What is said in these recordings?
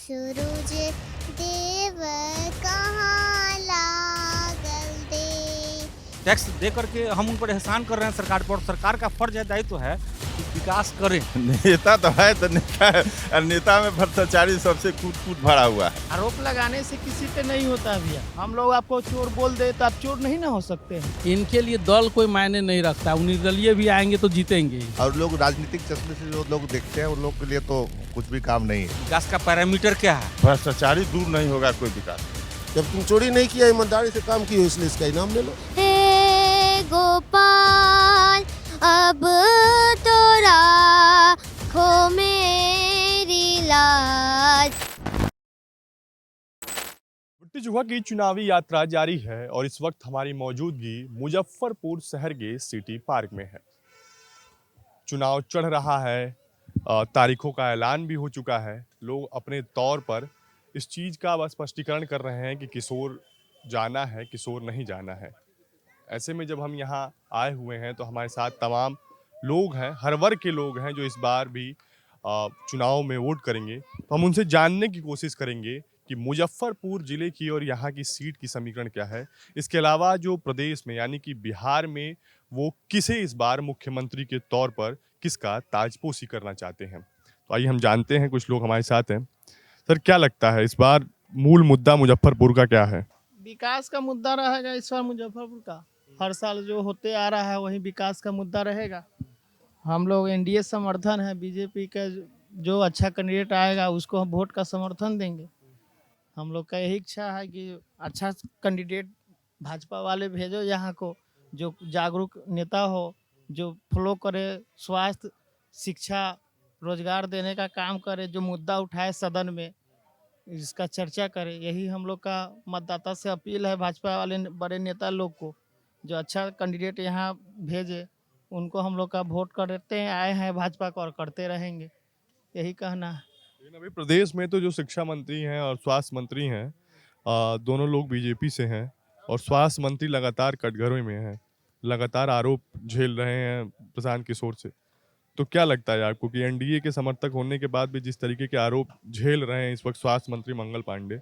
सूरज देव कहाँ लागल दे। टैक्स दे करके हम उन पर एहसान कर रहे हैं सरकार पर, और सरकार का फर्ज है, दायित्व है कि विकास करें। नेता तो है तो नेता है, और नेता में भ्रष्टाचारी सबसे कूट कूट भरा हुआ है। आरोप लगाने से किसी पे नहीं होता भैया। हम लोग आपको चोर बोल दे तो आप चोर नहीं ना हो सकते हैं। इनके लिए दल कोई मायने नहीं रखता, वो निर्दलीय भी आएंगे तो जीतेंगे। और लोग राजनीतिक चश्मे से जो लोग देखते हैं उन लोग के लिए तो कुछ भी काम नहीं है। विकास का पैरामीटर क्या है? भ्रष्टाचारी दूर नहीं होगा कोई विकास। जब तुम चोरी नहीं किया, ईमानदारी से काम किया, इसलिए इसका इनाम ले लो। हे गोपाल अब तो राखो मेरी लाज। भुट्टी जुआ की चुनावी यात्रा जारी है और इस वक्त हमारी मौजूदगी मुजफ्फरपुर शहर के सिटी पार्क में है। चुनाव चढ़ रहा है, तारीखों का ऐलान भी हो चुका है। लोग अपने तौर पर इस चीज़ का बस स्पष्टीकरण कर रहे हैं कि किशोर जाना है, किशोर नहीं जाना है। ऐसे में जब हम यहाँ आए हुए हैं तो हमारे साथ तमाम लोग हैं, हर वर्ग के लोग हैं जो इस बार भी चुनाव में वोट करेंगे। तो हम उनसे जानने की कोशिश करेंगे कि मुजफ्फरपुर ज़िले की और यहाँ की सीट की समीकरण क्या है। इसके अलावा जो प्रदेश में यानी कि बिहार में वो किसे इस बार मुख्यमंत्री के तौर पर किसका ताजपोशी करना चाहते हैं। तो आइए हम जानते हैं, कुछ लोग हमारे साथ हैं। सर, क्या लगता है इस बार मूल मुद्दा मुजफ्फरपुर का क्या है? विकास का मुद्दा रहेगा इस बार मुजफ्फरपुर का। हर साल जो होते आ रहा है वही विकास का मुद्दा रहेगा। हम लोग एनडीए समर्थन है, बीजेपी का जो अच्छा कैंडिडेट आएगा उसको हम वोट का समर्थन देंगे। हम लोग का यही इच्छा है कि अच्छा कैंडिडेट भाजपा वाले भेजो यहाँ को, जो जागरूक नेता हो, जो फॉलो करे, स्वास्थ्य, शिक्षा, रोजगार देने का काम करे, जो मुद्दा उठाए सदन में इसका चर्चा करे। यही हम लोग का मतदाता से अपील है भाजपा वाले बड़े नेता लोग को, जो अच्छा कैंडिडेट यहाँ भेजे उनको हम लोग का वोट करते हैं, आए हैं भाजपा को और करते रहेंगे, यही कहना है। लेकिन अभी प्रदेश में तो जो शिक्षा मंत्री हैं और स्वास्थ्य मंत्री हैं, दोनों लोग बीजेपी से हैं और स्वास्थ्य मंत्री लगातार कटघरे में हैं, लगातार आरोप झेल रहे हैं प्रशांत किशोर से। तो क्या लगता है आपको कि एनडीए के समर्थक होने के बाद भी जिस तरीके के आरोप झेल रहे हैं इस वक्त स्वास्थ्य मंत्री मंगल पांडे,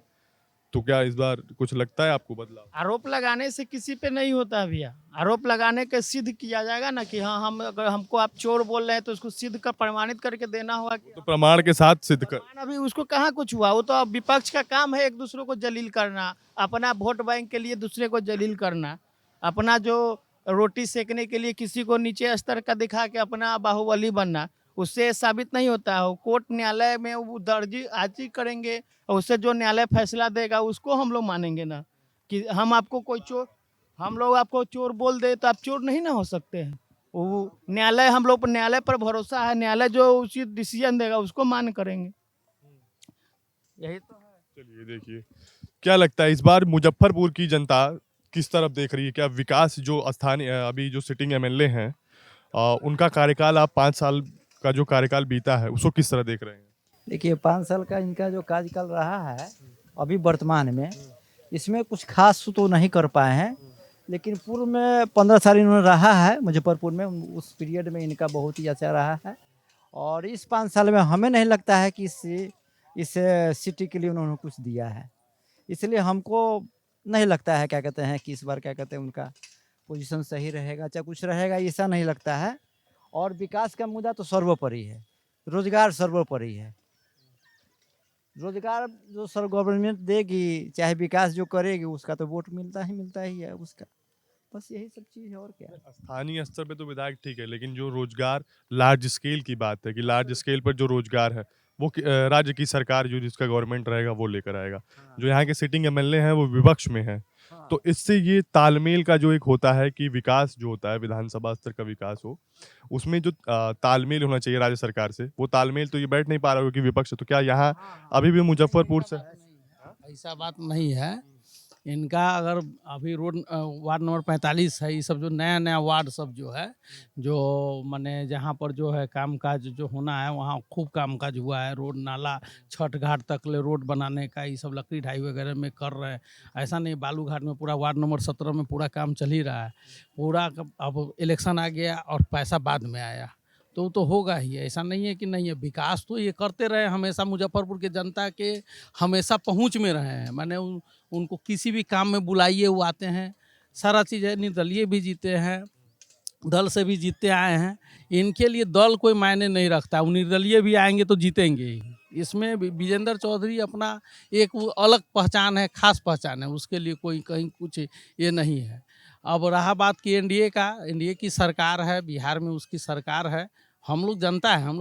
तो क्या इस बार कुछ लगता है आपको बदलाव? आरोप लगाने से किसी पे नहीं होता भैया। आरोप लगाने के सिद्ध किया जाएगा ना कि हाँ, हम अगर हमको आप चोर बोल रहे हैं तो उसको सिद्ध कर प्रमाणित करके देना होगा। तो प्रमाण के साथ सिद्ध कर। अभी उसको कहाँ कुछ हुआ, वो तो अब विपक्ष का काम है एक दूसरे को जलील करना, अपना वोट बैंक के लिए दूसरे को जलील करना, अपना जो रोटी सेकने के लिए किसी को नीचे स्तर का दिखा के अपना बाहुबली बनना। उससे साबित नहीं होता है। कोर्ट न्यायालय में वो दर्जी आजी करेंगे और उससे जो न्यायालय फैसला देगा उसको हम लोग मानेंगे ना कि हम आपको कोई चोर, हम लोग आपको चोर बोल दे तो आप चोर नहीं ना हो सकते हैं। वो न्यायालय, हम लोग न्यायालय पर भरोसा है, न्यायालय जो उचित डिसीजन देगा उसको मान करेंगे, यही तो है। चलिए देखिए, क्या लगता है इस बार मुजफ्फरपुर की जनता किस तरफ देख रही है? क्या विकास जो स्थानीय अभी जो सिटिंग एमएलए हैं, उनका कार्यकाल, आप 5 साल का जो कार्यकाल बीता है उसको किस तरह देख रहे हैं? देखिए 5 साल का इनका जो कार्यकाल रहा है अभी वर्तमान में, इसमें कुछ खास तो नहीं कर पाए हैं, लेकिन पूर्व में 15 साल इन्होंने रहा है मुजफ्फरपुर में, उस पीरियड में इनका बहुत ही अच्छा रहा है। और इस 5 साल में हमें नहीं लगता है कि इस सिटी के लिए उन्होंने कुछ दिया है, इसलिए हमको नहीं लगता है क्या कहते हैं कि इस बार क्या कहते हैं उनका पोजीशन सही रहेगा, चाहे कुछ रहेगा, ऐसा नहीं लगता है। और विकास का मुद्दा तो सर्वोपरि है, रोजगार सर्वोपरि है। रोजगार जो सर गवर्नमेंट देगी, चाहे विकास जो करेगी, उसका तो वोट मिलता ही है उसका। बस यही सब चीज़ है, और क्या। स्थानीय स्तर पे तो विधायक ठीक है, लेकिन जो रोजगार लार्ज स्केल की बात है कि लार्ज स्केल पर जो रोजगार है वो राज्य की सरकार, जो जिसका गवर्नमेंट रहेगा वो लेकर आएगा। जो यहाँ के सिटिंग एमएलए हैं वो विपक्ष में हैं। तो इससे ये तालमेल का जो एक होता है कि विकास जो होता है विधानसभा स्तर का विकास हो, उसमें जो तालमेल होना चाहिए राज्य सरकार से, वो तालमेल तो ये बैठ नहीं पा रहा हो कि विपक्ष है। तो क्या यहाँ अभी भी मुजफ्फरपुर से ऐसा बात नहीं है। इनका अगर अभी रोड वार्ड नंबर 45 है, ये सब जो नया नया वार्ड सब जो है, जो माने जहाँ पर जो है कामकाज जो होना है वहाँ खूब कामकाज हुआ है। रोड नाला छठ घाट तक ले रोड बनाने का ये सब लकड़ी ढाई वगैरह में कर रहे हैं। ऐसा नहीं, बालू घाट में पूरा वार्ड नंबर 17 में पूरा काम चल ही रहा है पूरा। अब इलेक्शन आ गया और पैसा बाद में आया, तो होगा ही, ऐसा नहीं है कि नहीं है। विकास तो ये करते रहे हमेशा, मुजफ्फरपुर के जनता के हमेशा पहुंच में रहे हैं। माने उनको किसी भी काम में बुलाइए वो आते हैं, सारा चीज़ है। निर्दलीय भी जीते हैं, दल से भी जीतते आए हैं। इनके लिए दल कोई मायने नहीं रखता, वो निर्दलीय भी आएंगे तो जीतेंगे ही। इसमें विजेंद्र चौधरी अपना एक वो अलग पहचान है, खास पहचान है, उसके लिए कोई कहीं कुछ ये नहीं है। अब रहा बात कि एनडीए का, एनडीए की सरकार है, बिहार में उसकी सरकार है। हम लोग जनता है, हम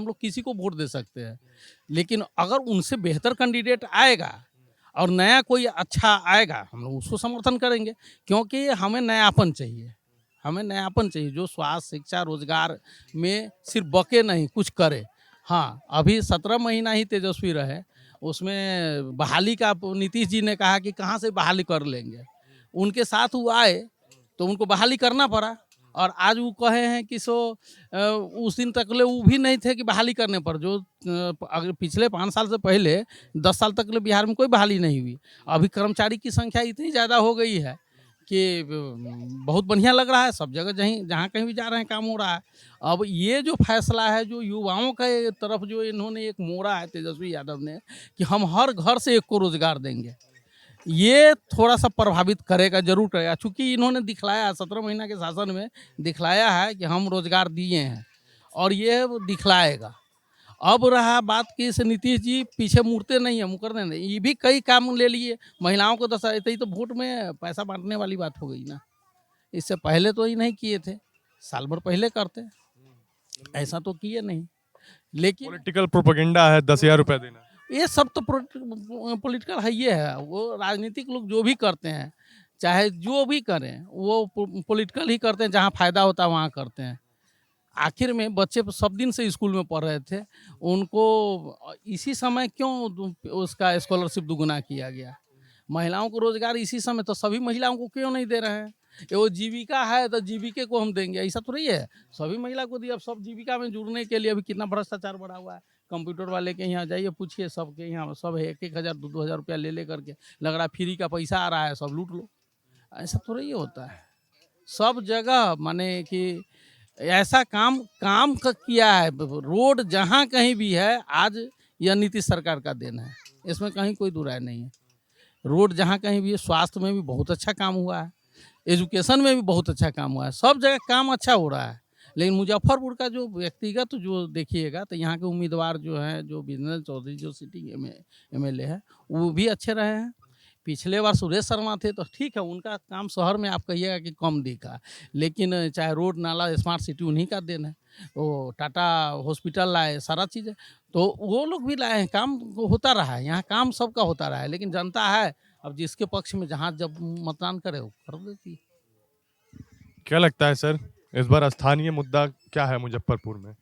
लोग किसी को वोट दे सकते हैं, लेकिन अगर उनसे बेहतर कैंडिडेट आएगा और नया कोई अच्छा आएगा, हम लोग उसको समर्थन करेंगे, क्योंकि हमें नयापन चाहिए। हमें नयापन चाहिए जो स्वास्थ्य, शिक्षा, रोजगार में सिर्फ बके नहीं, कुछ करे। हाँ, अभी 17 महीना ही तेजस्वी रहे, उसमें बहाली का नीतीश जी ने कहा कि कहाँ से बहाली कर लेंगे। उनके साथ वो आए तो उनको बहाली करना पड़ा, और आज वो कहे हैं कि उस दिन तक ले वो भी नहीं थे कि बहाली करने पर, जो अगर पिछले 5 साल से पहले 10 साल तक ले बिहार में कोई बहाली नहीं हुई। अभी कर्मचारी की संख्या इतनी ज़्यादा हो गई है कि बहुत बढ़िया लग रहा है, सब जगह जहाँ कहीं भी जा रहे हैं काम हो रहा है। अब ये जो फैसला है, जो युवाओं के तरफ जो इन्होंने एक मोड़ा है तेजस्वी यादव ने, कि हम हर घर से एक को रोजगार देंगे, ये थोड़ा सा प्रभावित करेगा, जरूर करेगा। चूँकि इन्होंने दिखलाया 17 महीना के शासन में, दिखलाया है कि हम रोजगार दिए हैं, और ये वो दिखलाएगा। अब रहा बात कि इस नीतीश जी पीछे मुड़ते नहीं है, मुकरने नहीं, ये भी कई काम ले लिए। महिलाओं को दशा, तो वोट में पैसा बांटने वाली बात हो गई ना। इससे पहले तो ही नहीं किए थे, साल भर पहले करते, ऐसा तो किए नहीं। लेकिन पॉलिटिकल प्रोपेगेंडा है 10,000 रुपए देना। ये सब तो पॉलिटिकल है, ये है। वो राजनीतिक लोग जो भी करते हैं, चाहे जो भी करें, वो पॉलिटिकल ही करते हैं। जहाँ फायदा होता है वहाँ करते हैं। आखिर में बच्चे सब दिन से स्कूल में पढ़ रहे थे, उनको इसी समय क्यों उसका स्कॉलरशिप दुगुना किया गया? महिलाओं को रोजगार इसी समय, तो सभी महिलाओं को क्यों नहीं दे रहे हैं? ये वो जीविका है तो जीविके को हम देंगे, ऐसा तो नहीं है। सभी महिला को दिया। अब सब जीविका में जुड़ने के लिए अभी कितना भ्रष्टाचार बढ़ा हुआ है। कंप्यूटर वाले के यहाँ जाइए, पूछिए, सबके यहाँ सब है 1,000 2,000 रुपया ले करके, लग रहा है फ्री का पैसा आ रहा है, सब लूट लो। ऐसा तो नहीं होता है। सब जगह माने कि ऐसा काम किया है। रोड जहाँ कहीं भी है, आज यह नीतीश सरकार का देन है, इसमें कहीं कोई दो राय नहीं है। रोड जहाँ कहीं भी है, स्वास्थ्य में भी बहुत अच्छा काम हुआ है, एजुकेशन में भी बहुत अच्छा काम हुआ है, सब जगह काम अच्छा हो रहा है। लेकिन मुजफ्फरपुर का जो व्यक्तिगत जो देखिएगा, तो यहाँ के उम्मीदवार जो हैं, जो विजेंद्र चौधरी जो सिटिंग एमएलए है, वो भी अच्छे रहे हैं। पिछले बार सुरेश शर्मा थे तो ठीक है, उनका काम शहर में आप कहिएगा कि कम दिखा, लेकिन चाहे रोड, नाला, स्मार्ट सिटी उन्हीं का देन है। वो टाटा हॉस्पिटल लाए, सारा चीज़ है, तो वो लोग भी लाए हैं। काम होता रहा है, यहाँ काम सबका होता रहा है। लेकिन जनता है, अब जिसके पक्ष में जहाँ जब मतदान करे वो कर देती है। क्या लगता है सर, इस बार स्थानीय मुद्दा क्या है मुजफ्फरपुर में?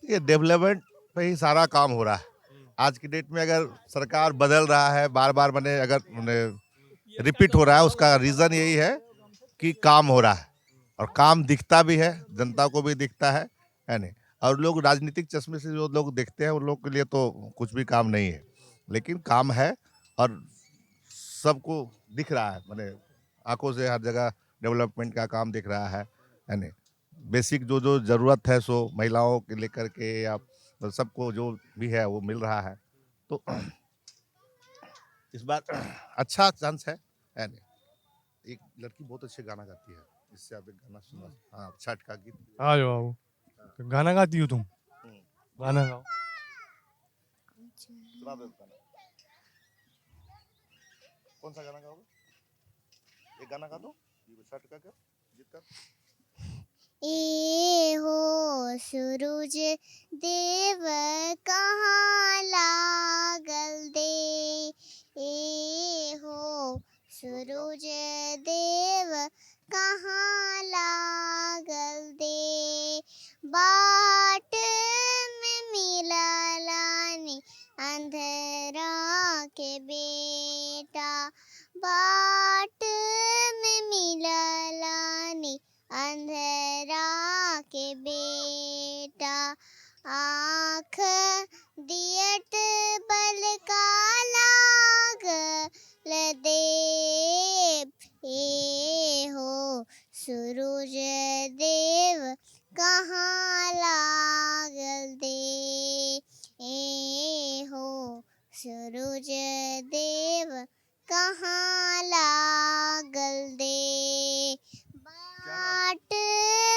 ये डेवलपमेंट पे ही सारा काम हो रहा है। आज की डेट में अगर सरकार बदल रहा है, बार बार बने, अगर रिपीट हो रहा है, उसका रीज़न यही है कि काम हो रहा है, और काम दिखता भी है, जनता को भी दिखता है नहीं। और लोग राजनीतिक चश्मे से जो लोग देखते हैं, उन लोग के लिए तो कुछ भी काम नहीं है, लेकिन काम है और सबको दिख रहा है। मैंने आंखों से हर जगह डेवलपमेंट का काम दिख रहा है नहीं। बेसिक जो जो ज़रूरत है, सो महिलाओं के लेकर के या सबको जो भी है वो मिल रहा है। तो इस बार अच्छा चांस है नहीं। एक लड़की बहुत अच्छे गाना गाती है, इससे आप एक गाना सुना। हाँ, छठ का गीत। आ जाओ, गाना गाती हो तुम? गाना गाओ। सुना दो गाना। कौन सा गाना गाओगे? एक गाना गा दो, छठ का क्या गीत का। ए हो सूरज देव कहाँ लागल दे, ए हो सूरज देव कहाँ लागल दे, बाट में मिललानी अंधेरा के बेटा, बाट में मिललानी अंधेरा के बेटा, आँख दियट बल का लागल देव, ए हो सूरज देव का सूरज देव कहाँ लागल दे। बाट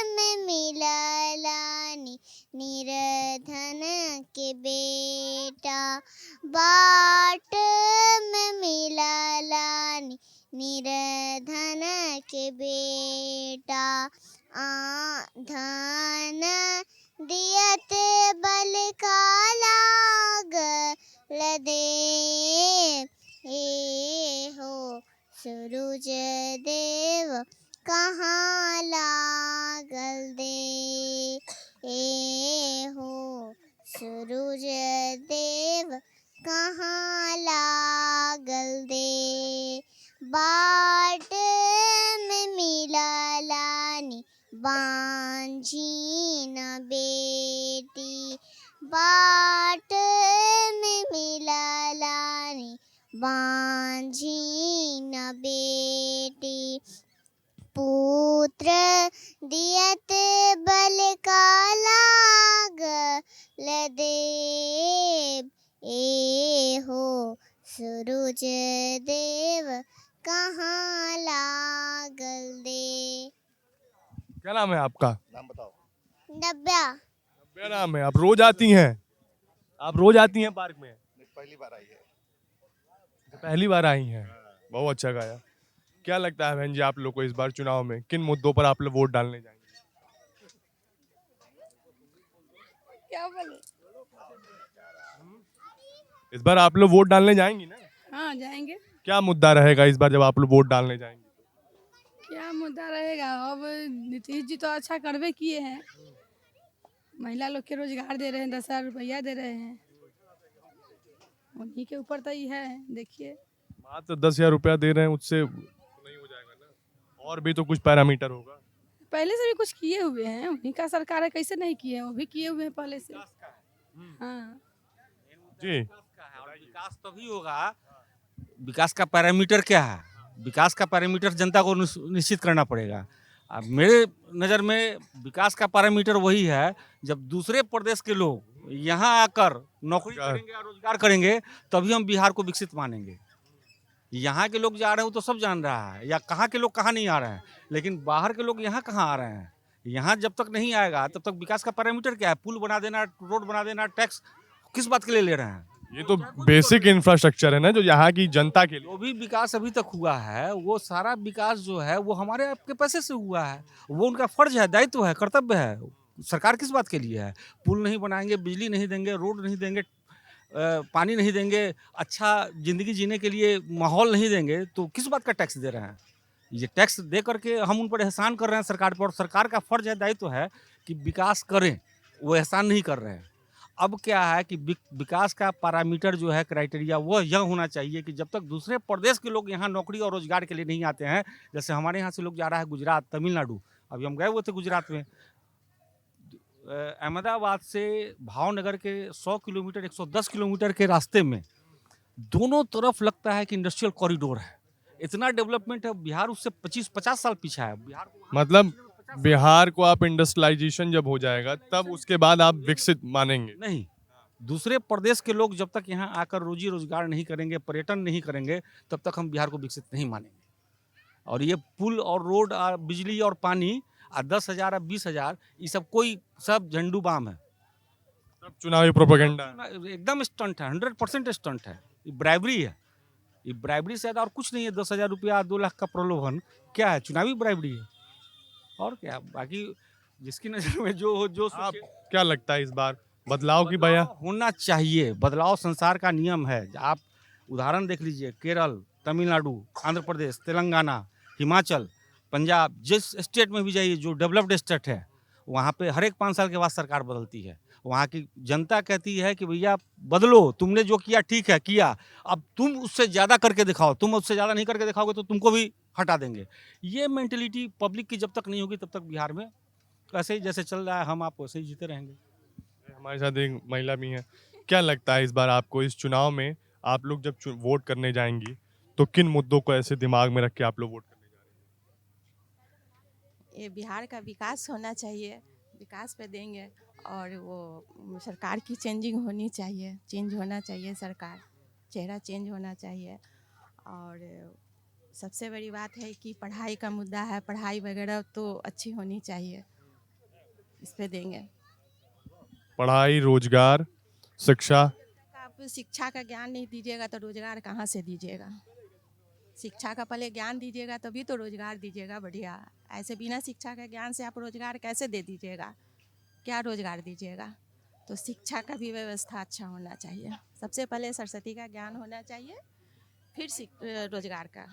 में मिललानी निर्धन के बेटा। बाट में मिललानी निर्धन के बेटा। धन दियत बल का लागल दे। ए हो सूरज देव कहाँ लागल दे। ए हो सूरज देव कहाँ लागल दे। बाट में मिललानी बांझी न बेटी। बाट में मिललानी बांझी न बेटी। पुत्र दियत बल का लागल दे। ए हो सूरज देव कहाँ लागल दे। क्या नाम है आपका? नाम बताओ। नब्या। मेरा नाम है। आप रोज आती हैं? आप रोज आती हैं पार्क में? पहली बार आई है। पहली बार आई हैं। बहुत अच्छा गाया। क्या लगता है बहन जी आप लोग को इस बार चुनाव में किन मुद्दों पर आप लोग वोट डालने जाएंगे? क्या बोले? इस बार आप लोग वोट डालने जाएंगी ना? हाँ जाएंगे। क्या मुद्दा रहेगा इस बार जब आप लोग वोट डालने जाएंगे? क्या मुद्दा रहेगा? अब नीतीश जी तो अच्छा करवे किए हैं। महिला लोग के रोजगार दे रहे हैं, 10,000 रुपया दे रहे हैं। उन्हीं के ऊपर तो ही है। देखिए मात्र 10,000 रुपया दे रहे हैं, उससे नहीं हो जाएगा ना। और भी तो कुछ पैरामीटर होगा। पहले से भी कुछ किए हुए हैं। उन्हीं का सरकार है, कैसे नहीं किए हैं? वो भी किए हुए हैं पहले से। हाँ जी और विकास तभी होगा। विकास का पैरामीटर क्या है? विकास का पैरामीटर जनता को निश्चित करना पड़ेगा। अब मेरे नज़र में विकास का पैरामीटर वही है जब दूसरे प्रदेश के लोग यहाँ आकर नौकरी करेंगे और रोजगार करेंगे, तभी हम बिहार को विकसित मानेंगे। यहाँ के लोग जा रहे हो तो सब जान रहा है, या कहाँ के लोग कहाँ नहीं आ रहे हैं, लेकिन बाहर के लोग यहाँ कहाँ आ रहे हैं। यहाँ जब तक नहीं आएगा तब तक विकास का पैरामीटर क्या है? पुल बना देना, रोड बना देना, टैक्स किस बात के लिए ले रहे हैं? ये तो बेसिक इंफ्रास्ट्रक्चर है ना जो यहाँ की जनता के लिए। जो भी विकास अभी तक हुआ है वो सारा विकास जो है वो हमारे आपके पैसे से हुआ है। वो उनका फर्ज है, दायित्व है, कर्तव्य है। सरकार किस बात के लिए है? पुल नहीं बनाएंगे, बिजली नहीं देंगे, रोड नहीं देंगे, पानी नहीं देंगे, अच्छा जिंदगी जीने के लिए माहौल नहीं देंगे, तो किस बात का टैक्स दे रहे हैं? ये टैक्स दे करके हम उन पर एहसान कर रहे हैं सरकार पर, और सरकार का फर्ज है, दायित्व है कि विकास करें। वो एहसान नहीं कर रहे हैं। अब क्या है कि विकास का पैरामीटर जो है, क्राइटेरिया, वो यह होना चाहिए कि जब तक दूसरे प्रदेश के लोग यहाँ नौकरी और रोजगार के लिए नहीं आते हैं, जैसे हमारे यहाँ से लोग जा रहा है गुजरात, तमिलनाडु। अभी हम गए हुए थे गुजरात में। अहमदाबाद से भावनगर के 100 किलोमीटर 110 किलोमीटर के रास्ते में दोनों तरफ लगता है कि इंडस्ट्रियल कॉरिडोर है। इतना डेवलपमेंट है। बिहार उससे 25-50 साल पीछा है। बिहार को मतलब बिहार को आप इंडस्ट्रियलाइजेशन जब हो जाएगा तब उसके बाद आप विकसित मानेंगे? नहीं, दूसरे प्रदेश के लोग जब तक यहाँ आकर रोजी रोजगार नहीं करेंगे, पर्यटन नहीं करेंगे, तब तक हम बिहार को विकसित नहीं मानेंगे। और ये पुल और रोड और बिजली और पानी 10,000 और 20,000, ये सब कोई सब झंडू बाम है। सब चुनावी प्रोपेगेंडा है। एकदम स्टंट है, 100% स्टंट है। ये ब्राइबरी है। ये ब्राइबरी से ज़्यादा और कुछ नहीं है। 10,000 रुपया, 2 लाख का प्रलोभन क्या है? चुनावी ब्राइबरी है और क्या। बाकी जिसकी नज़र में जो हो, जो आप क्या लगता है इस बार बदलाव की बया होना चाहिए? बदलाव संसार का नियम है। आप उदाहरण देख लीजिए, केरल, तमिलनाडु, आंध्र प्रदेश, तेलंगाना, हिमाचल, पंजाब, जिस स्टेट में भी जाइए जो डेवलप्ड स्टेट है, वहाँ पे हर एक 5 साल के बाद सरकार बदलती है। वहाँ की जनता कहती है कि भैया बदलो, तुमने जो किया ठीक है किया, अब तुम उससे ज़्यादा करके दिखाओ, तुम उससे ज़्यादा नहीं करके दिखाओगे तो तुमको भी हटा देंगे। ये मेंटलिटी पब्लिक की जब तक नहीं होगी तब तक बिहार में ऐसे ही जैसे चल रहा है, हम आप वैसे ही जीते रहेंगे। हमारे साथ एक महिला भी है। क्या लगता है इस बार आपको इस चुनाव में आप लोग जब वोट करने जाएंगी तो किन मुद्दों को ऐसे दिमाग में रख के आप लोग वोट करने जा रहे हैं? ये बिहार का विकास होना चाहिए, विकास पे देंगे। और वो सरकार की चेंजिंग होनी चाहिए, चेंज होना चाहिए सरकार। चेहरा चेंज होना चाहिए। और सबसे बड़ी बात है कि पढ़ाई का मुद्दा है, पढ़ाई वगैरह तो अच्छी होनी चाहिए, इस पे देंगे। पढ़ाई, रोजगार, शिक्षा। आप शिक्षा का ज्ञान नहीं दीजिएगा तो रोजगार कहाँ से दीजिएगा? शिक्षा का पहले ज्ञान दीजिएगा तभी तो रोजगार दीजिएगा बढ़िया। ऐसे बिना शिक्षा के ज्ञान से आप रोजगार कैसे दे दीजिएगा? क्या रोजगार दीजिएगा? तो शिक्षा का भी व्यवस्था अच्छा होना चाहिए। सबसे पहले सरस्वती का ज्ञान होना चाहिए, फिर रोजगार का।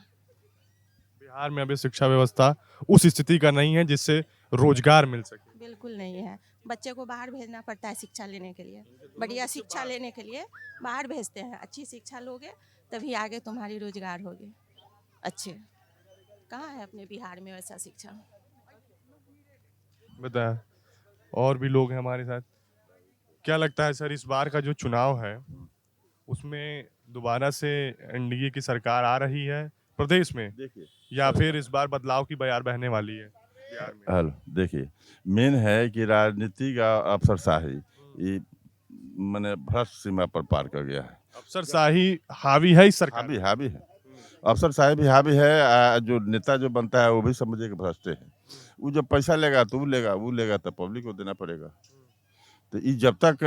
बिहार में अभी शिक्षा व्यवस्था उस स्थिति का नहीं है जिससे रोजगार मिल सके। बिल्कुल नहीं है। बच्चे को बाहर भेजना पड़ता है शिक्षा लेने के लिए, बढ़िया शिक्षा लेने के लिए बाहर भेजते हैं। अच्छी शिक्षा लोगे तभी आगे तुम्हारी रोजगार होगी अच्छे। कहाँ है अपने बिहार में वैसा शिक्षा? बताया। और भी लोग हैं हमारे साथ। क्या लगता है सर, इस बार का जो चुनाव है उसमें दोबारा से एनडीए की सरकार आ रही है प्रदेश में, या फिर इस बार बदलाव की बयार बहने वाली है बिहार में? हेलो, देखिए, मेन है कि राजनीति का अफसरशाही ये मैंने भ्रष्ट सीमा पर पार कर गया है। अफसरशाही हावी है इस सरकार हावी हावी है, अफसरशाही भी हावी है। जो नेता जो बनता है वो भी समझे कि भ्रष्ट है। वो जब पैसा लेगा तो वो लेगा तो पब्लिक को देना पड़ेगा। तो ये जब तक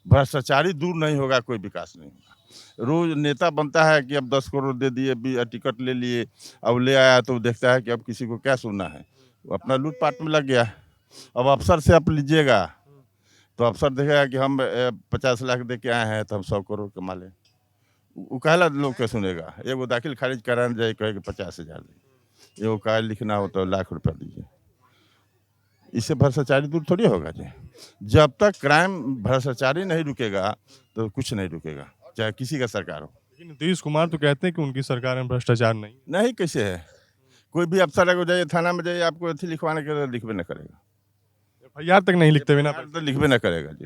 भ्रष्टाचारी दूर नहीं होगा कोई विकास नहीं होगा। रोज नेता बनता है कि अब 10 करोड़ दे दिए, टिकट ले लिए, अब ले आया तो देखता है कि अब किसी को क्या सुनना है, वो अपना लूटपाट में लग गया। अब अफसर से आप लीजिएगा तो अफसर देखेगा कि हम 50 लाख दे के आए हैं तो हम 100 करोड़ कमा लें। वो कहला लोग क्या सुनेगा? एगो दाखिल खारिज कराने जाए कहे कि 50,000 दे, एगो कागज लिखना हो तो लाख रुपया दीजिए। इससे भ्रष्टाचारी दूर थोड़ी होगा जी। जब तक क्राइम भ्रष्टाचारी नहीं रुकेगा तो कुछ नहीं रुकेगा, चाहे किसी का सरकार हो। लेकिन नीतीश कुमार तो कहते हैं कि उनकी सरकार में भ्रष्टाचार नहीं। कैसे है? कोई भी अफसर अगर जाइए थाना में जाइए, आपको अथी लिखवाने के लिए लिखबे न करेगा, FIR तक नहीं लिखते बिना तो लिखबे न करेगा जी।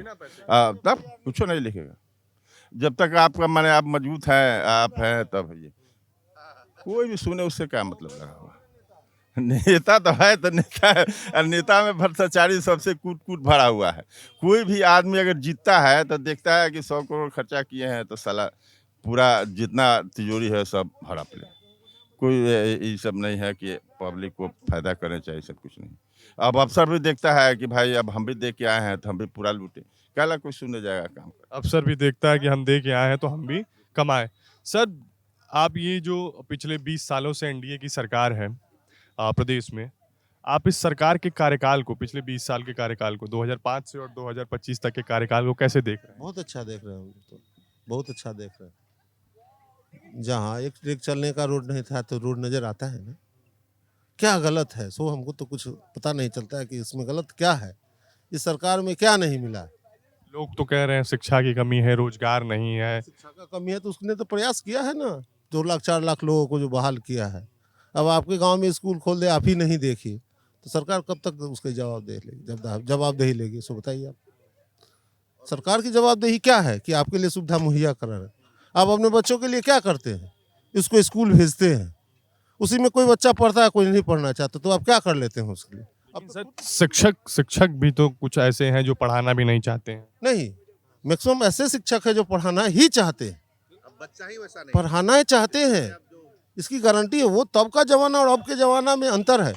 तब कुछ नहीं लिखेगा। जब तक आपका माने आप मजबूत हैं, आप हैं, तब ये कोई भी सुने उससे क्या मतलब लगा हुआ। नेता तो है तो नेता है, और नेता में भ्रष्टाचारी सबसे कूट कूट भरा हुआ है। कोई भी आदमी अगर जीतता है तो देखता है कि 100 करोड़ खर्चा किए हैं तो साला पूरा जितना तिजोरी है सब हड़प ले। कोई ये सब नहीं है कि पब्लिक को फायदा करना चाहिए, सब कुछ नहीं। अब अफसर भी देखता है कि भाई अब हम भी दे के आए हैं तो हम भी पूरा लूटे, क्या कोई सुनने जाएगा काम। अफसर भी देखता है कि हम दे के आए हैं तो हम भी कमाएं। सर, आप ये जो पिछले 20 सालों से एनडीए की सरकार है प्रदेश में, आप इस सरकार के कार्यकाल को, पिछले 20 साल के कार्यकाल को, 2005 से और 2025 तक के कार्यकाल को कैसे देख रहे हैं? बहुत अच्छा देख रहे हैं, तो बहुत अच्छा देख रहे हैं। जहाँ एक ट्रेक चलने का रोड नहीं था तो रोड नज़र आता है ना। क्या गलत है सो हमको तो कुछ पता नहीं चलता है कि इसमें गलत क्या है, इस सरकार में क्या नहीं मिला। लोग तो कह रहे हैं शिक्षा की कमी है, रोजगार नहीं है। शिक्षा का कमी है तो उसने तो प्रयास किया है ना, 2 लाख 4 लाख लोगों को जो बहाल किया है। अब आपके गांव में स्कूल खोल दे, आप ही नहीं देखिए तो सरकार कब तक उसका जवाब दे लेगी? जब जवाबदेही लेगी सो बताइए आप। सरकार की जवाबदेही क्या है कि आपके लिए सुविधा मुहैया करा रहे। आप अपने बच्चों के लिए क्या करते हैं? इसको स्कूल भेजते हैं, उसी में कोई बच्चा पढ़ता है, कोई नहीं पढ़ना चाहता, तो आप क्या कर लेते हैं उसके लिए? अब शिक्षक भी तो कुछ ऐसे हैं जो पढ़ाना भी नहीं चाहते हैं। नहीं, मैक्सिमम ऐसे शिक्षक है जो पढ़ाना ही चाहते हैं, बच्चा ही वैसा नहीं पढ़ाना ही चाहते हैं। इसकी गारंटी है। वो तब का जमाना और अब के जमाना में अंतर है।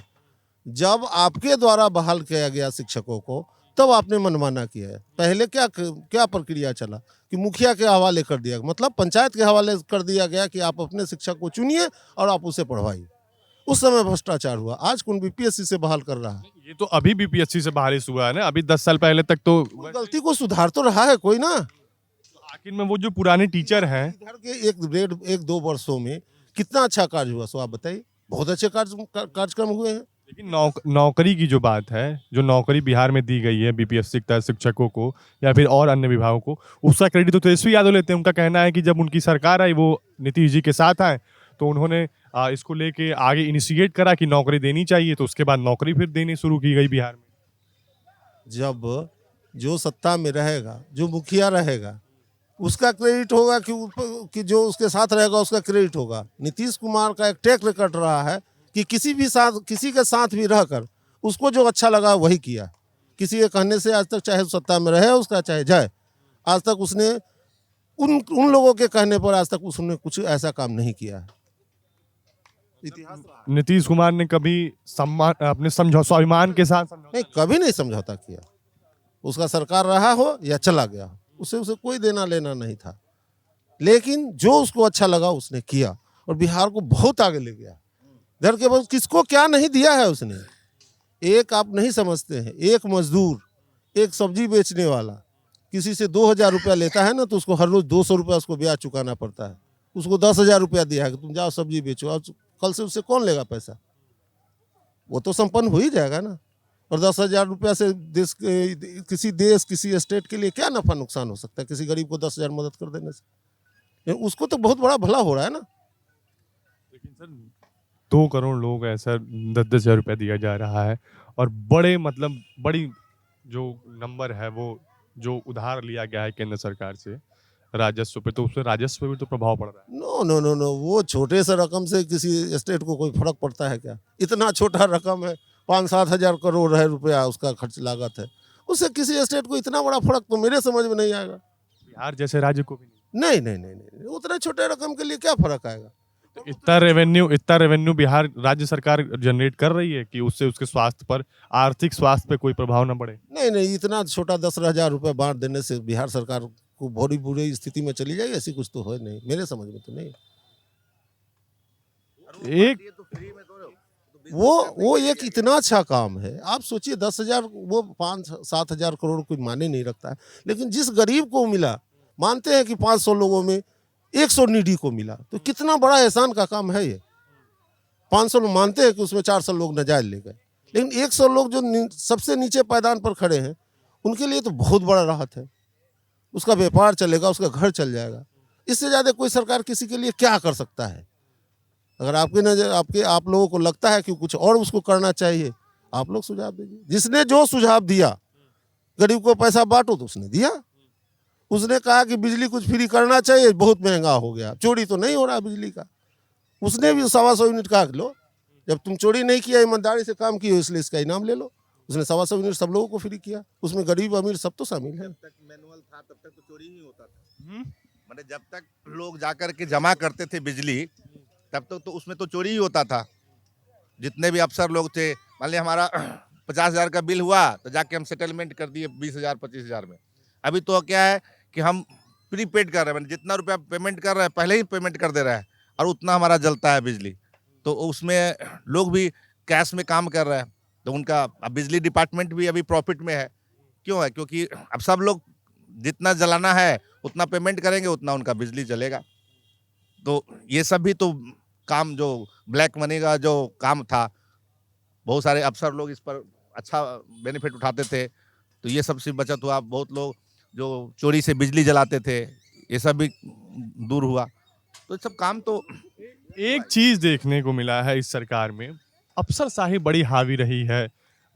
जब आपके द्वारा बहाल किया गया शिक्षकों को तब आपने मनमाना किया है। पहले क्या प्रक्रिया चला कि मुखिया के हवाले कर दिया, मतलब पंचायत के हवाले कर दिया गया कि आप अपने शिक्षक को चुनिए और आप उसे पढ़वाइए। उस समय भ्रष्टाचार हुआ। आज कौन बीपीएससी से बहाल कर रहा है? ये तो अभी बीपीएससी से बहाली हुआ है ना, अभी 10 साल पहले तक तो गलती को सुधार तो रहा है कोई ना। आखिर में वो जो पुराने टीचर हैं, इधर के 1-2 वर्षों में कितना अच्छा कार्य हुआ सो आप बताइए। बहुत अच्छे कार्यक्रम हुए हैं। लेकिन नौकरी की जो बात है, जो नौकरी बिहार में दी गई है बीपीएससी के तहत शिक्षकों को या फिर और अन्य विभागों को, उसका क्रेडिट तो तेजस्वी यादव लेते हैं। उनका कहना है कि जब उनकी सरकार आई, वो नीतीश जी के साथ आए, तो उन्होंने इसको लेके आगे इनिशिएट करा कि नौकरी देनी चाहिए, तो उसके बाद नौकरी फिर देनी शुरू की गई बिहार में। जब जो सत्ता में रहेगा, जो मुखिया रहेगा, उसका क्रेडिट होगा कि जो उसके साथ रहेगा उसका क्रेडिट होगा। नीतीश कुमार का एक ट्रैक रिकॉर्ड रहा है कि किसी के साथ भी रहकर उसको जो अच्छा लगा वही किया। किसी के कहने से आज तक, चाहे सत्ता में रहे उसका चाहे जाए, आज तक उसने उन लोगों के कहने पर आज तक उसने कुछ ऐसा काम नहीं किया है। इतिहास रहा है। नीतीश कुमार ने कभी सम्मान अपने स्वाभिमान के साथ नहीं, कभी नहीं समझौता किया। उसका सरकार रहा हो या चला गया हो, उसे कोई देना लेना नहीं था। लेकिन जो उसको अच्छा लगा उसने किया और बिहार को बहुत आगे ले गया। इधर के बाद किसको क्या नहीं दिया है उसने। एक आप नहीं समझते हैं, एक मजदूर, एक सब्जी बेचने वाला किसी से 2,000 रुपया लेता है ना, तो उसको हर रोज 200 रुपया उसको ब्याज चुकाना पड़ता है। उसको 10,000 रुपया दिया है कि तुम जाओ सब्जी बेचो, और कल से उससे कौन लेगा पैसा? वो तो संपन्न हो ही जाएगा ना। और 10,000 रुपया से किसी स्टेट के लिए क्या नफा नुकसान हो सकता है किसी गरीब को 10,000 मदद कर देने से? उसको तो बहुत बड़ा भला हो रहा है ना। लेकिन सर 2 करोड़ लोग ऐसा 10-10 हज़ार रुपया दिया जा रहा है और बड़ी जो नंबर है वो जो उधार लिया गया है केंद्र सरकार से राजस्व पे, तो उससे राजस्व पे भी तो प्रभाव पड़ रहा है। नो, वो छोटे से रकम से किसी स्टेट को कोई फर्क पड़ता है क्या? इतना छोटा रकम है, 5-7 हजार करोड़ है रुपया उसका खर्च लागत है, उससे किसी स्टेट को इतना बड़ा फर्क तो मेरे समझ में नहीं आएगा। बिहार जैसे राज्य को भी नहीं, उतने छोटे रकम के लिए क्या फर्क आएगा? इतना रेवेन्यू बिहार राज्य सरकार जनरेट कर रही है कि उससे उसके स्वास्थ्य पर, आर्थिक स्वास्थ्य पे कोई प्रभाव न पड़े। नहीं, इतना छोटा 10,000 रुपया बांट देने से बिहार सरकार को बहुत बुरी स्थिति में चली जाएगी, ऐसी कुछ तो है नहीं, मेरे समझ में तो नहीं। एक वो एक इतना अच्छा काम है। आप सोचिए 10,000, वो 5-7 हजार करोड़ कोई माने नहीं रखता है, लेकिन जिस गरीब को मिला, मानते हैं कि 500 लोगों में 100 नीडी को मिला, तो कितना बड़ा एहसान का काम है ये। 500 लोग मानते हैं कि उसमें 400 लोग नजायज ले गए, लेकिन 100 लोग जो सबसे नीचे पायदान पर खड़े हैं उनके लिए तो बहुत बड़ा राहत है। उसका व्यापार चलेगा, उसका घर चल जाएगा। इससे ज़्यादा कोई सरकार किसी के लिए क्या कर सकता है? अगर आपकी नजर आप लोगों को लगता है कि कुछ और उसको करना चाहिए, आप लोग सुझाव दीजिए। जिसने जो सुझाव दिया, गरीब को पैसा बांटो, तो उसने दिया। उसने कहा कि बिजली कुछ फ्री करना चाहिए, बहुत महंगा हो गया, चोरी तो नहीं हो रहा बिजली का, उसने भी 125 यूनिट कहा कि लो, जब तुम चोरी नहीं किया, ईमानदारी से काम किए, इसलिए इसका इनाम ले लो। उसने 125 यूनिट सब लोगों को फ्री किया, उसमें गरीब अमीर सब तो शामिल है। जब तक मैनुअल था तब तक तो चोरी ही होता था। मतलब जब तक लोग जाकर के जमा करते थे बिजली, तब तक तो उसमें तो चोरी ही होता था। जितने भी अफसर लोग थे, मान लिया हमारा 50,000 का बिल हुआ तो जाके हम सेटलमेंट कर दिए 20,000 25,000 में। अभी तो क्या है कि हम प्रीपेड कर रहे हैं, जितना रुपया पेमेंट कर रहे हैं पहले ही पेमेंट कर दे रहा है और उतना हमारा जलता है बिजली। तो उसमें लोग भी कैश में काम कर रहे हैं, तो उनका अब बिजली डिपार्टमेंट भी अभी प्रॉफिट में है। क्यों है? क्योंकि अब सब लोग जितना जलाना है उतना पेमेंट करेंगे, उतना उनका बिजली चलेगा। तो ये सब भी तो काम, जो ब्लैक मनी का जो काम था, बहुत सारे अफसर लोग इस पर अच्छा बेनिफिट उठाते थे, तो ये सब से बचत हुआ। बहुत लोग जो चोरी से बिजली जलाते थे, ये सब भी दूर हुआ। तो ये सब काम तो एक चीज देखने को मिला है इस सरकार में, अफसरशाही बड़ी हावी रही है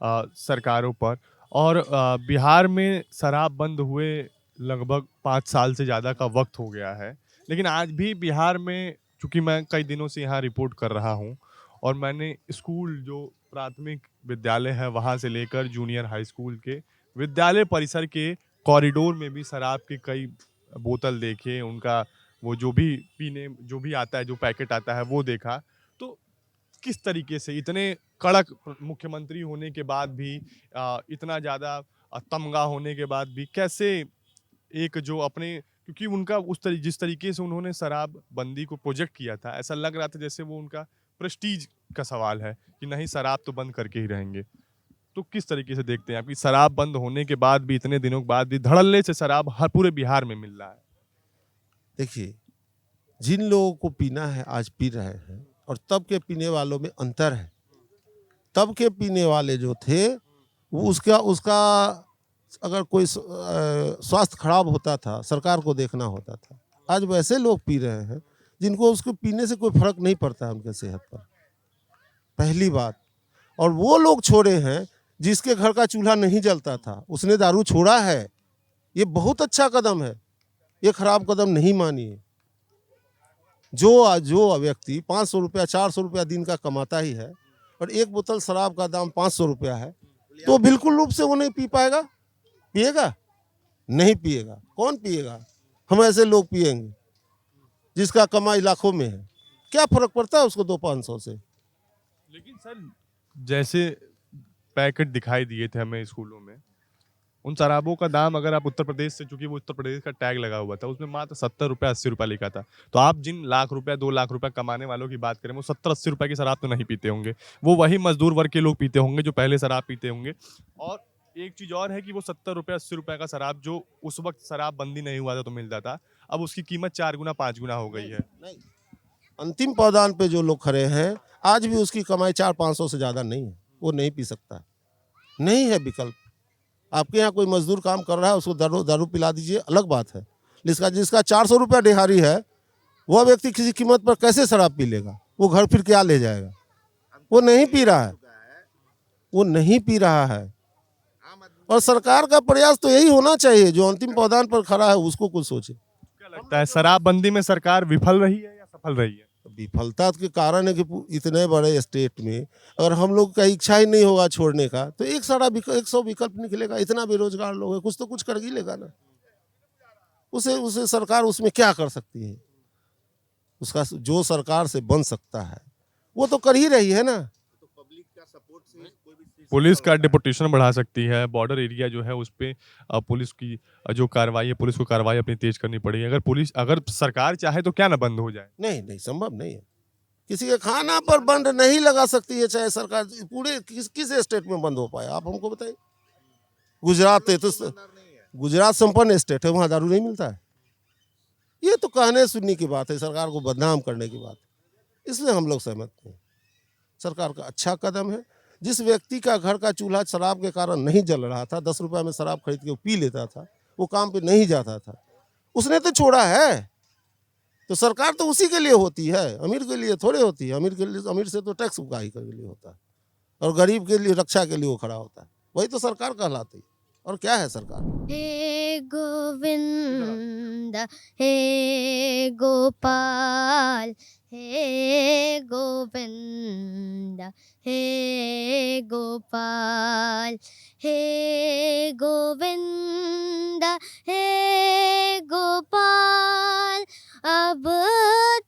सरकारों पर, और बिहार में शराब बंद हुए लगभग 5 साल से ज़्यादा का वक्त हो गया है, लेकिन आज भी बिहार में, चूँकि मैं कई दिनों से यहाँ रिपोर्ट कर रहा हूँ और मैंने स्कूल, जो प्राथमिक विद्यालय है वहाँ से लेकर जूनियर हाई स्कूल के विद्यालय परिसर के कॉरिडोर में भी शराब के कई बोतल देखे, उनका वो जो भी पीने जो भी आता है, जो पैकेट आता है वो देखा। तो किस तरीके से इतने कड़क मुख्यमंत्री होने के बाद भी, इतना ज़्यादा तमगा होने के बाद भी, कैसे एक जो अपने, क्योंकि उनका जिस तरीके से उन्होंने शराब बंदी को प्रोजेक्ट किया था, ऐसा लग रहा था जैसे वो उनका प्रेस्टीज का सवाल है कि नहीं, शराब तो बंद करके ही रहेंगे। तो किस तरीके से देखते हैं आप कि शराब बंद होने के बाद भी, इतने दिनों के बाद भी धड़ल्ले से शराब हर पूरे बिहार में मिल रहा है? देखिए, जिन लोगों को पीना है आज पी रहे हैं, और तब के पीने वालों में अंतर है। तब के पीने वाले जो थे, वो उसका अगर कोई स्वास्थ्य खराब होता था, सरकार को देखना होता था। आज वैसे लोग पी रहे हैं जिनको उसको पीने से कोई फर्क नहीं पड़ता है उनके सेहत पर, पहली बात। और वो लोग छोड़े हैं जिसके घर का चूल्हा नहीं जलता था, उसने दारू छोड़ा है। ये बहुत अच्छा कदम है, ये खराब कदम नहीं मानिए। जो व्यक्ति 500 रुपया 400 रुपया दिन का कमाता ही है, और एक बोतल शराब का दाम 500 रुपया है, तो बिल्कुल रूप से वो नहीं पी पाएगा। पिएगा? नहीं पिएगा। कौन पिएगा? हम ऐसे लोग पिएंगे जिसका कमाई लाखों में है, क्या फर्क पड़ता है उसको 200-500 से। लेकिन सर जैसे पैकेट दिखाई दिए थे हमें स्कूलों में, उन शराबों का दाम अगर आप उत्तर प्रदेश से, चूंकि वो उत्तर प्रदेश का टैग लगा हुआ था, उसमें मात्र 70 रुपये 80 रुपये लिखा था। तो आप जिन लाख रुपया 2 लाख रुपया कमाने वालों की बात करें, वो 70-80 रुपये की शराब तो नहीं पीते होंगे, वो वही मजदूर वर्ग के लोग पीते होंगे जो पहले शराब पीते होंगे। और एक चीज़ और है कि वो 70 रुपये 80 रुपये का शराब जो उस वक्त शराब बंदी नहीं हुआ था तो मिलता था, अब उसकी कीमत 4 गुना 5 गुना हो गई है। नहीं, अंतिम पावदान पे जो लोग खड़े हैं आज भी उसकी कमाई 400-500 से ज़्यादा नहीं है, वो नहीं पी सकता, नहीं है विकल्प। आपके यहाँ कोई मजदूर काम कर रहा है, उसको दारू पिला दीजिए, अलग बात है। जिसका 400 रुपया दिहाड़ी है, वह व्यक्ति किसी कीमत पर कैसे शराब पी लेगा? वो घर फिर क्या ले जाएगा? वो नहीं पी रहा है, वो नहीं पी रहा है। और सरकार का प्रयास तो यही होना चाहिए, जो अंतिम पावदान पर खड़ा है उसको कुछ सोचे। क्या लगता है शराबबंदी में सरकार विफल रही है या सफल रही है? विफलता के कारण है कि इतने बड़े स्टेट में अगर हम लोग का इच्छा ही नहीं होगा छोड़ने का, तो 100 विकल्प निकलेगा। इतना बेरोजगार लोग है, कुछ तो कुछ कर ही लेगा ना। उसे सरकार उसमें क्या कर सकती है? उसका जो सरकार से बन सकता है वो तो कर ही रही है ना। पुलिस का डिपोटेशन बढ़ा सकती है, बॉर्डर एरिया जो है उस पे पुलिस की जो कार्रवाई है, पुलिस को कार्रवाई अपनी तेज करनी पड़ेगी। अगर सरकार चाहे तो क्या ना बंद हो जाए? नहीं, संभव नहीं है। किसी के खाना पर बंद नहीं लगा सकती है चाहे सरकार। पूरे किस स्टेट में बंद हो पाया आप हमको बताइए। गुजरात है तो गुजरात संपन्न स्टेट है, वहाँ दारू नहीं मिलता है। ये तो कहने सुनने की बात है, सरकार को बदनाम करने की बात है। इसलिए हम लोग सहमत नहीं। सरकार का अच्छा कदम है। जिस व्यक्ति का घर का चूल्हा शराब के कारण नहीं जल रहा था, 10 रुपये में शराब खरीद के वो पी लेता था, वो काम पे नहीं जाता था, उसने तो छोड़ा है। तो सरकार तो उसी के लिए होती है, अमीर के लिए थोड़े होती है। अमीर से तो टैक्स उगाही के लिए होता है, और गरीब के लिए रक्षा के लिए वो खड़ा होता है। वही तो सरकार कहलाती है। और क्या है सरकार? हे गोविंद हे गोपाल, हे गोविंद हे गोपाल, हे गोविंद हे गोपाल। अब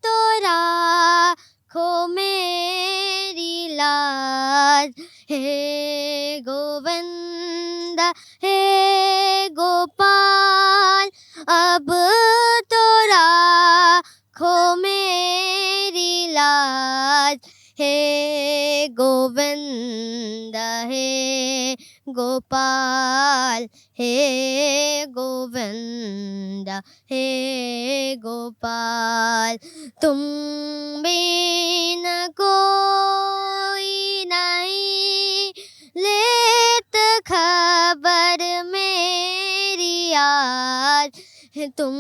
तो राखो मेरी लाज, हे गोविंद हे गोपाल। अब तो राखो मेरी लाज, हे गोविंद हे गोपाल, हे गोविंद हे गोपाल। तुम बिन कोई नहीं लेत खबर मेरी आज, तुम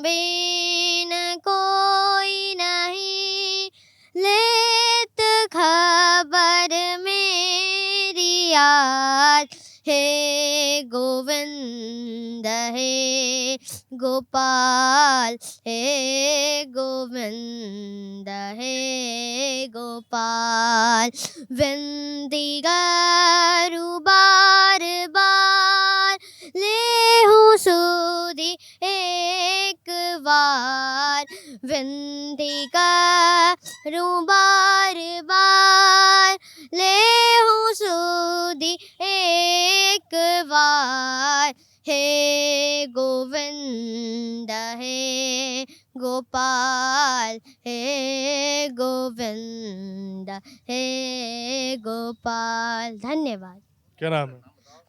बिन कोई नहीं लेत खबर मेरी आज, हे गोविंद हे गोपाल, हे गोविंद हे गोपाल। विनती करूं बार बार, लेहूं सुधी एक बार। विनती करूं बार बार, लेहूं सुधी एक बार। हे गोविंद हे गोपाल, हे गोविंद हे गोपाल। धन्यवाद। क्या नाम है?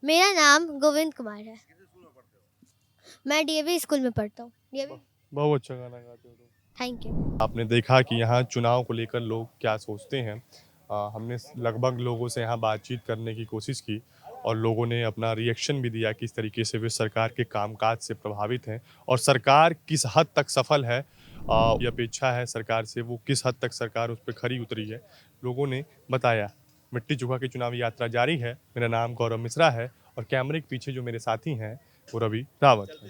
मेरा नाम गोविंद कुमार है। मैं डीएवी स्कूल में पढ़ता हूँ। डीएवी। बहुत अच्छा गाना गाते हो तुम। Thank you. आपने देखा कि यहाँ चुनाव को लेकर लोग क्या सोचते हैं। हमने लगभग लोगों से यहाँ बातचीत करने की कोशिश की और लोगों ने अपना रिएक्शन भी दिया किस तरीके से वे सरकार के कामकाज से प्रभावित हैं और सरकार किस हद तक सफल है। ये अपेक्षा है सरकार से, वो किस हद तक सरकार उस पर खरी उतरी है, लोगों ने बताया। मिट्टी चुका की चुनावी यात्रा जारी है। मेरा नाम गौरव मिश्रा है और कैमरे के पीछे जो मेरे साथी हैं वो रवि रावत है।